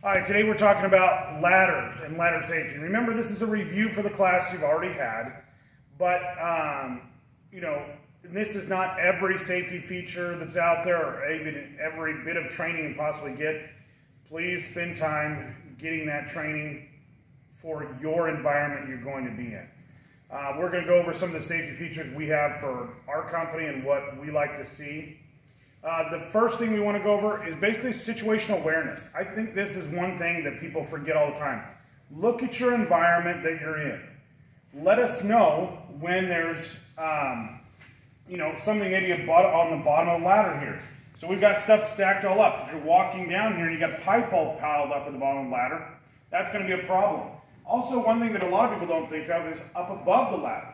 All right, today we're talking about ladders and ladder safety. Remember, this is a review for the class you've already had, but this is not every safety feature that's out there or even every bit of training you possibly get. Please spend time getting that training for your environment you're going to be in. We're going to go over some of the safety features we have for our company and what we like to see. The first thing we want to go over is basically situational awareness. I think this is one thing that people forget all the time. Look at your environment that you're in. Let us know when there's something maybe on the bottom of the ladder here. So we've got stuff stacked all up. If you're walking down here and you got pipe all piled up at the bottom of the ladder, that's going to be a problem. Also, one thing that a lot of people don't think of is up above the ladder.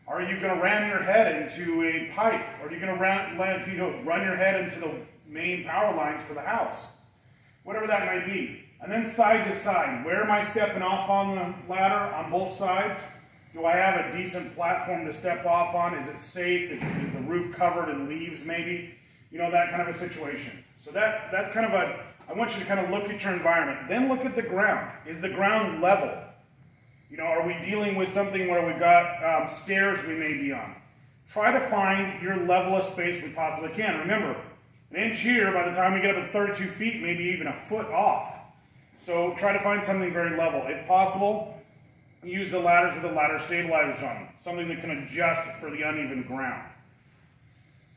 Are you going to ram your head into a pipe? Or are you going to run your head into the main power lines for the house? Whatever that might be. And then side to side. Where am I stepping off on the ladder on both sides? Do I have a decent platform to step off on? Is it safe? Is the roof covered in leaves maybe? That kind of a situation. So that's kind of I want you to kind of look at your environment. Then look at the ground. Is the ground level? Are we dealing with something where we've got stairs we may be on? Try to find your level of space we possibly can. Remember, an inch here, by the time we get up at 32 feet, maybe even a foot off. So try to find something very level. If possible, use the ladders with the ladder stabilizers on them. Something that can adjust for the uneven ground.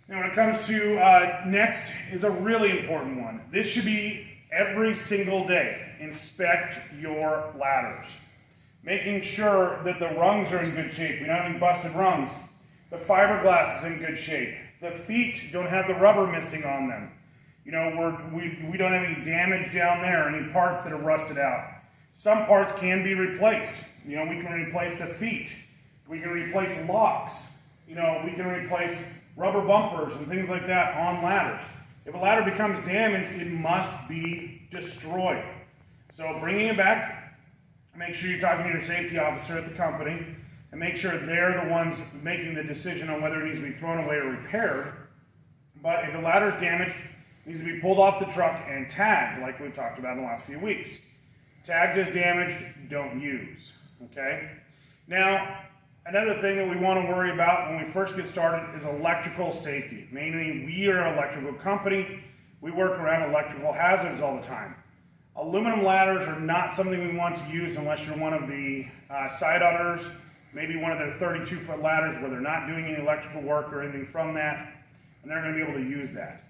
Now when it comes to next is a really important one. This should be every single day. Inspect your ladders. Making sure that the rungs are in good shape. We don't have any busted rungs. The fiberglass is in good shape. The feet don't have the rubber missing on them. We don't have any damage down there, any parts that are rusted out. Some parts can be replaced. We can replace the feet. We can replace locks. We can replace rubber bumpers and things like that on ladders. If a ladder becomes damaged, it must be destroyed. So bringing it back, make sure you're talking to your safety officer at the company and make sure they're the ones making the decision on whether it needs to be thrown away or repaired. But if the ladder is damaged, it needs to be pulled off the truck and tagged, like we've talked about in the last few weeks. Tagged as damaged, don't use. Okay? Now, another thing that we want to worry about when we first get started is electrical safety. Mainly, we are an electrical company. We work around electrical hazards all the time. Aluminum ladders are not something we want to use unless you're one of the site owners, maybe one of their 32-foot ladders where they're not doing any electrical work or anything from that, and they're going to be able to use that.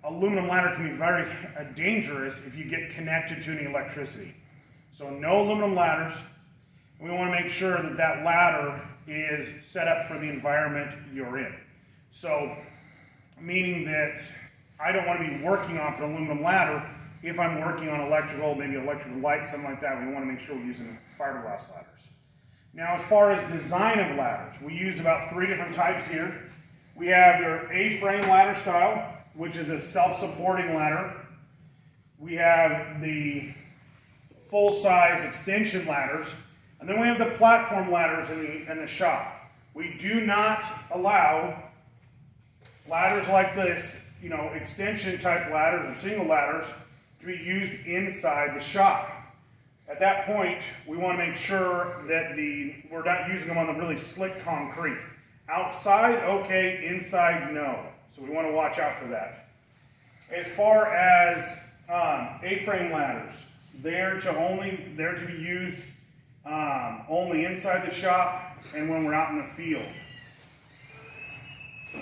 Aluminum ladder can be very dangerous if you get connected to any electricity. So no aluminum ladders. We want to make sure that that ladder is set up for the environment you're in. So, meaning that I don't want to be working off an aluminum ladder if I'm working on electrical, maybe electrical light, something like that. We want to make sure we're using fiberglass ladders. Now, as far as design of ladders, we use about 3 different types here. We have your A-frame ladder style, which is a self-supporting ladder. We have the full-size extension ladders, and then we have the platform ladders in the shop. We do not allow ladders like this, extension type ladders or single ladders to be used inside the shop. At that point, we want to make sure that we're not using them on the really slick concrete. Outside, okay, inside, no. So we want to watch out for that. As far as A-frame ladders, they're to be used only inside the shop and when we're out in the field.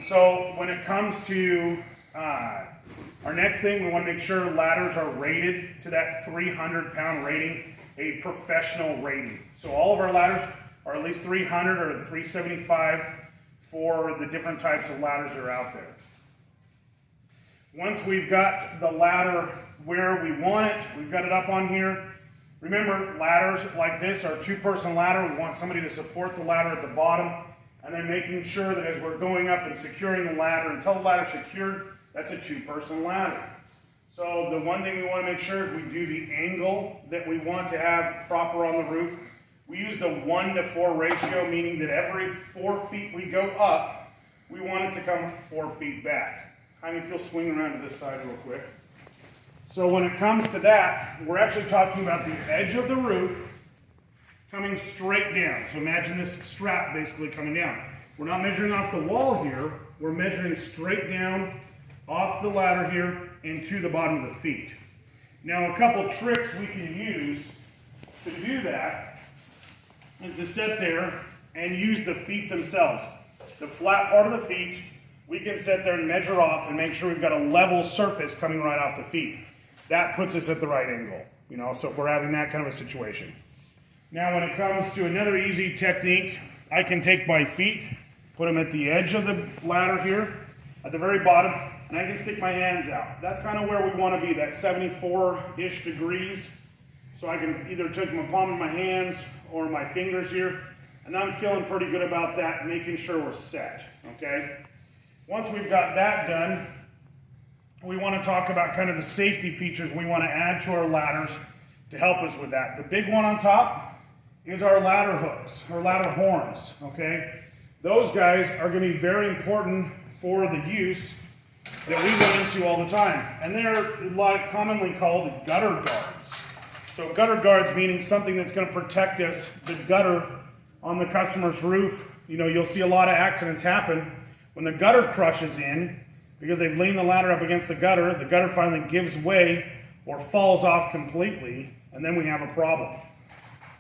So when it comes to our next thing, we want to make sure ladders are rated to that 300-pound rating, a professional rating. So all of our ladders are at least 300 or 375 for the different types of ladders that are out there. Once we've got the ladder where we want it, we've got it up on here. Remember, ladders like this are a 2-person ladder. We want somebody to support the ladder at the bottom, and then making sure that as we're going up and securing the ladder, until the ladder's secured, that's a 2-person ladder. So the one thing we want to make sure is we do the angle that we want to have proper on the roof. We use the 1-to-4 ratio, meaning that every 4 feet we go up, we want it to come 4 feet back. If you'll swing around to this side real quick. So when it comes to that, we're actually talking about the edge of the roof coming straight down. So imagine this strap basically coming down. We're not measuring off the wall here, we're measuring straight down off the ladder here into the bottom of the feet. Now a couple tricks we can use to do that is to sit there and use the feet themselves. The flat part of the feet, we can sit there and measure off and make sure we've got a level surface coming right off the feet. That puts us at the right angle, you know, so if we're having that kind of a situation. Now when it comes to another easy technique, I can take my feet, put them at the edge of the ladder here, at the very bottom, and I can stick my hands out. That's kind of where we want to be, that 74-ish degrees. So I can either take my palm of my hands or my fingers here, and I'm feeling pretty good about that, making sure we're set, okay? Once we've got that done, we want to talk about kind of the safety features we want to add to our ladders to help us with that. The big one on top is our ladder hooks, or ladder horns, okay? Those guys are going to be very important for the use that we run into all the time. And they're commonly called gutter guards. So gutter guards meaning something that's going to protect us, the gutter on the customer's roof. You know, you'll see a lot of accidents happen when the gutter crushes in because they've leaned the ladder up against the gutter finally gives way or falls off completely, and then we have a problem.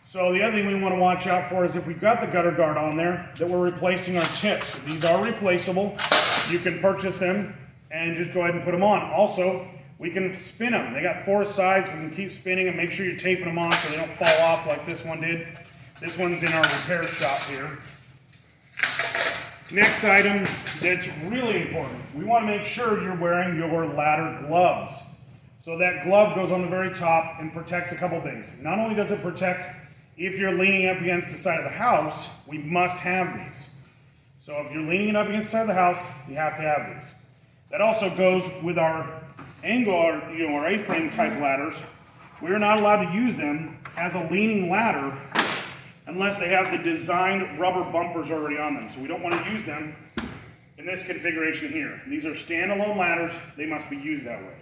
So the other thing we want to watch out for is if we've got the gutter guard on there, that we're replacing our tips. These are replaceable. You can purchase them and just go ahead and put them on. Also, we can spin them. They got 4 sides. We can keep spinning and make sure you're taping them on so they don't fall off like this one did. This one's in our repair shop here. Next item that's really important. We want to make sure you're wearing your ladder gloves. So that glove goes on the very top and protects a couple things. Not only does it protect if you're leaning up against the side of the house, we must have these. So if you're leaning it up against the side of the house, you have to have these. That also goes with our angle, our A-frame type ladders. We're not allowed to use them as a leaning ladder unless they have the designed rubber bumpers already on them. So we don't want to use them in this configuration here. These are standalone ladders. They must be used that way.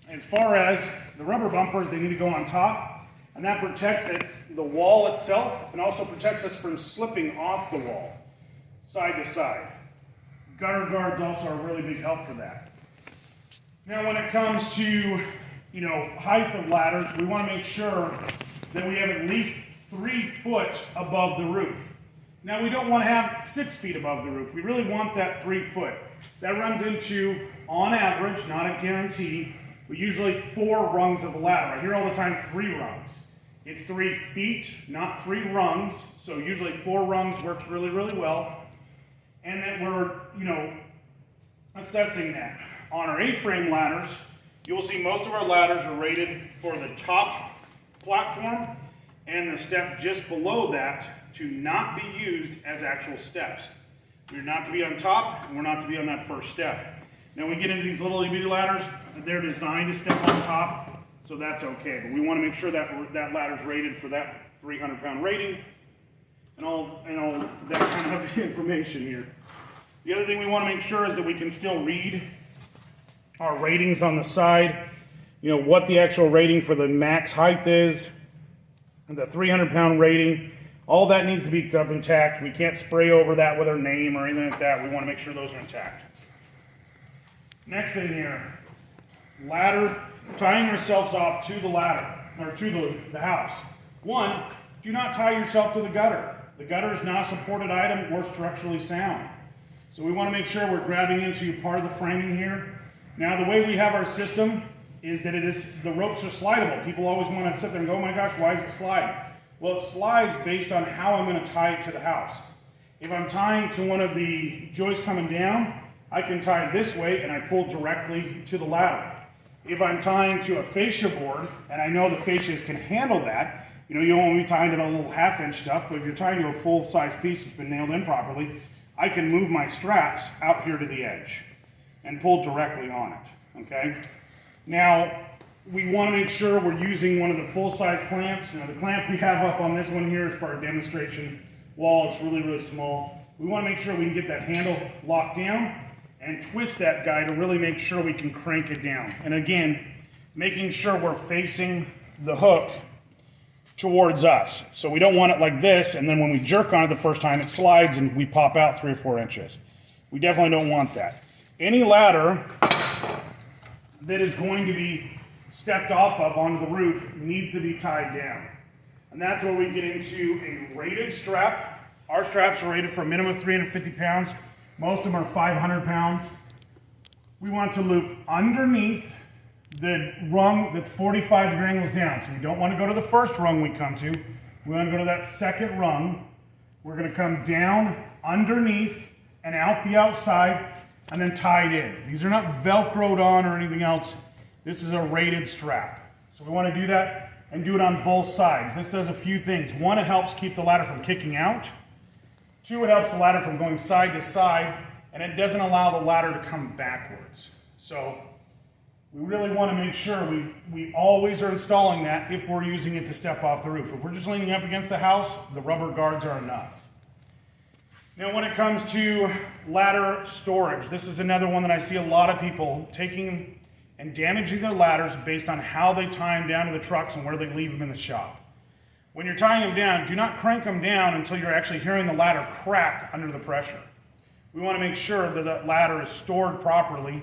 As far as the rubber bumpers, they need to go on top, and that protects the wall itself, and also protects us from slipping off the wall, side to side. Gutter guards also are a really big help for that. Now when it comes to, height of ladders, we want to make sure that we have at least 3 foot above the roof. Now we don't want to have 6 feet above the roof. We really want that 3 foot. That runs into, on average, not a guarantee, but usually 4 rungs of a ladder. I hear all the time 3 rungs. It's 3 feet, not 3 rungs. So usually 4 rungs works really, really well. And then we're, assessing that. On our A-frame ladders, you'll see most of our ladders are rated for the top platform and the step just below that to not be used as actual steps. We're not to be on top, and we're not to be on that first step. Now we get into these little bitty ladders, they're designed to step on top, so that's okay. But we want to make sure that that ladder's rated for that 300-pound rating and all that kind of information here. The other thing we want to make sure is that we can still read our ratings on the side, what the actual rating for the max height is, and the 300-pound rating. All that needs to be kept intact. We can't spray over that with our name or anything like that. We want to make sure those are intact. Next thing here, ladder, tying yourselves off to the ladder, or to the house. 1, do not tie yourself to the gutter. The gutter is not a supported item or structurally sound. So we want to make sure we're grabbing into part of the framing here. Now the way we have our system is that the ropes are slidable. People always want to sit there and go, oh my gosh, why is it sliding? Well, it slides based on how I'm going to tie it to the house. If I'm tying to one of the joists coming down, I can tie it this way and I pull directly to the ladder. If I'm tying to a fascia board, and I know the fascias can handle that, you don't want to be tying to the little 1/2-inch stuff, but if you're tying to a full-size piece that's been nailed in properly, I can move my straps out here to the edge and pull directly on it, okay? Now, we want to make sure we're using one of the full-size clamps. Now, the clamp we have up on this one here is for our demonstration wall. It's really, really small. We want to make sure we can get that handle locked down and twist that guy to really make sure we can crank it down. And again, making sure we're facing the hook towards us. So we don't want it like this, and then when we jerk on it the first time, it slides and we pop out 3 or 4 inches. We definitely don't want that. Any ladder that is going to be stepped off of onto the roof needs to be tied down. And that's where we get into a rated strap. Our straps are rated for a minimum of 350 pounds. Most of them are 500 pounds. We want to loop underneath the rung that's 45 degree angles down. So we don't want to go to the first rung we come to. We want to go to that second rung. We're going to come down underneath and out the outside and then tied in. These are not Velcroed on or anything else. This is a rated strap. So we want to do that and do it on both sides. This does a few things. One, it helps keep the ladder from kicking out. 2, it helps the ladder from going side to side, and it doesn't allow the ladder to come backwards. So we really want to make sure we always are installing that if we're using it to step off the roof. If we're just leaning up against the house, the rubber guards are enough. Now when it comes to ladder storage, this is another one that I see a lot of people taking and damaging their ladders based on how they tie them down to the trucks and where they leave them in the shop. When you're tying them down, do not crank them down until you're actually hearing the ladder crack under the pressure. We want to make sure that that ladder is stored properly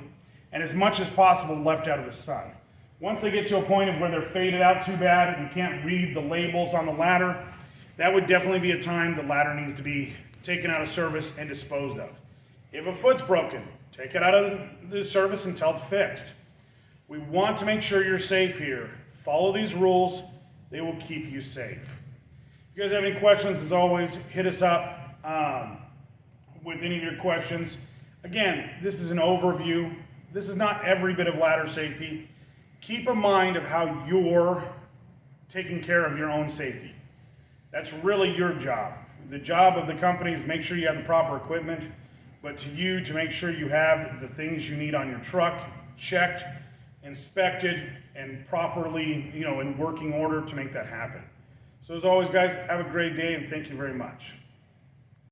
and as much as possible left out of the sun. Once they get to a point of where they're faded out too bad and you can't read the labels on the ladder, that would definitely be a time the ladder needs to be taken out of service and disposed of. If a foot's broken, take it out of the service until it's fixed. We want to make sure you're safe here. Follow these rules. They will keep you safe. If you guys have any questions, as always, hit us up with any of your questions. Again, this is an overview. This is not every bit of ladder safety. Keep in mind of how you're taking care of your own safety. That's really your job. The job of the company is make sure you have the proper equipment, but to you to make sure you have the things you need on your truck checked, inspected, and properly, in working order to make that happen. So as always, guys, have a great day and thank you very much.